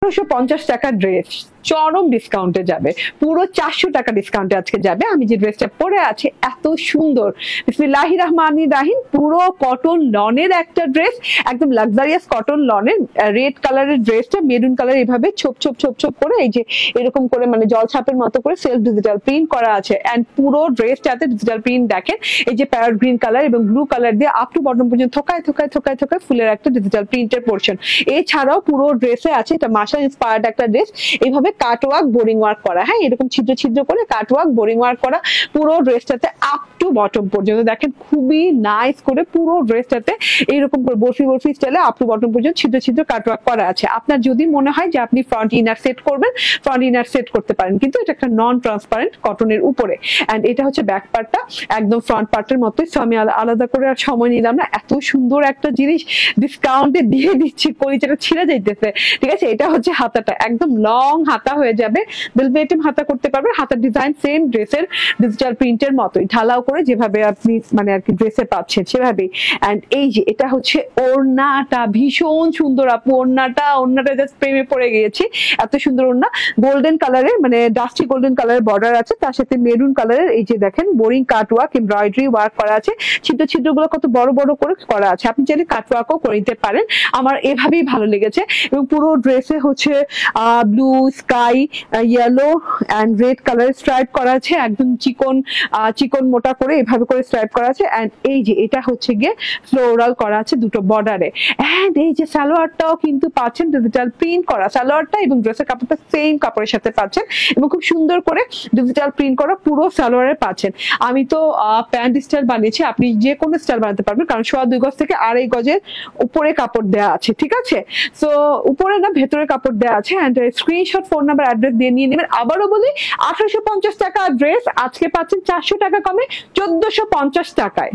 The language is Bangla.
1850 টাকা ড্রেস চরম ডিসকাউন্টে যাবে, পুরো 400 টাকা ডিসকাউন্টে আজকে যাবে। আমি যে ড্রেসটা পরে আছি এত সুন্দর, বিসমিল্লাহির রহমানির রহিম, পুরো কটন লনের একটা ড্রেস, একদম লাক্সারিয়াস কটন লনের, রেড কালারের ড্রেসটা মেরুন কালার এভাবে ছোপ ছোপ ছোপ ছোপ করে এই যে এরকম করে মানে জলছাপের মতো করে সেলফ ডিজিটাল প্রিন্ট করা আছে। এন্ড পুরো ড্রেসটাতে ডিজিটাল প্রিন্ট দেখেন, এই যে প্যারট গ্রিন কালার এবং ব্লু কালার দিয়ে আপ টু বটম পর্যন্ত থোকায় থোকায় থোকায় থোকায় ফুলের একটা ডিজিটাল প্রিন্টের পোর্শন। এছাড়াও পুরো ড্রেসে আছে, এটা মার্শাল ইন্সপায়ার্ড একটা ড্রেস, এইভাবে কাট ওয়ার্ক বোরিং ওয়ার্ক করা, হ্যাঁ এরকম ছিদ্র ছিদ্র করে কাট ওয়ার্ক বোরিং ওয়ার্ক করা পুরো ড্রেসটাতে আপ টু বটম পর্যন্ত। দেখেন খুবই নাইস করে পুরো ড্রেসটাতে এইরকম করে বরফি বরফি স্টাইলে আপ টু বটম পর্যন্ত ছিদ্র ছিদ্র কাট ওয়ার্ক করা আছে। আপনার যদি মনে হয় যে আপনি ফ্রন্ট ইনার সেট করবেন, ফ্রন্ট ইনার সেট করতে পারেন, কিন্তু এটা একটা নন ট্রান্সপারেন্ট কটনের উপরে। এন্ড এটা হচ্ছে ব্যাক পার্টটা, একদম ফ্রন্ট পার্টের মতোই। সো আমি আলাদা করে আর সময় নিলাম না, এত সুন্দর একটা জিনিস ডিসকাউন্টে দিয়ে দিচ্ছি, কলিজাটা ছিঁড়ে যাইতেছে। ঠিক আছে, এটা হচ্ছে হাতাটা, একদম লং হাতা হয়ে যাবে, বেলভেটম হাতা করতে পারবেন। হাতার ডিজাইন সেম ড্রেসের ডিজিটাল প্রিন্টের মতোই, ঢালাও করে যেভাবে আপনি মানে আর কি ড্রেসে পাচ্ছেন সেভাবেই। এন্ড এই যে এটা হচ্ছে ওড়নাটা, ভীষণ সুন্দর আপু ওড়নাটা, ওড়নাটা জাস্ট প্রেমে পড়ে গিয়েছি, এত সুন্দর ওড়না। গোল্ডেন কালারের মানে ডাস্টি গোল্ডেন কালারের বর্ডার আছে, তার সাথে মেরুন কালারের এই যে দেখেন বোরিং কাট ওয়ার্ক এমব্রয়ডারি ওয়ার্ক করা আছে, ছিদ্র ছিদ্র গুলো কত বড় বড় করে করা আছে। আপনি চাইলে কাট ওয়ার্কও করে নিতে পারেন, আমার এভাবেই ভালো লেগেছে। এবং পুরো ড্রেসে হচ্ছে blue sky yellow and red colour stripe করা আছে, একদম চিকন চিকন মোটা করে এভাবে করে স্ট্রাইপ করা আছে। এন্ড এই যে এটা হচ্ছে গিয়ে ফ্লোরাল করা আছে দুটো বর্ডারে। এন্ড এই যে সালোয়ারটাও কিন্তু পাচ্ছেন ডিজিটাল প্রিন্ট করা, সালোয়ারটা এবং ড্রেসের কাপড়টা সেম কাপড়ের সাথে পাচ্ছেন এবং খুব সুন্দর করে ডিজিটাল প্রিন্ট করা পুরো সালোয়ারে পাচ্ছেন। আমি তো প্যান্ট স্টাইল বানিয়েছি, আপনি যে কোনো স্টাইল বানাতে পারবেন, কারণ 2.5 গজ থেকে 2.5 গজের উপরে কাপড় দেওয়া আছে। ঠিক আছে, সো উপরে না ভেতরে কাপড় দেওয়া আছে। And screenshot, phone number, address দিয়ে নিয়ে নেবেন। আবারও বলি 1850 টাকা ড্রেস আজকে পাচ্ছেন 400 টাকা কমে 1450 টাকায়।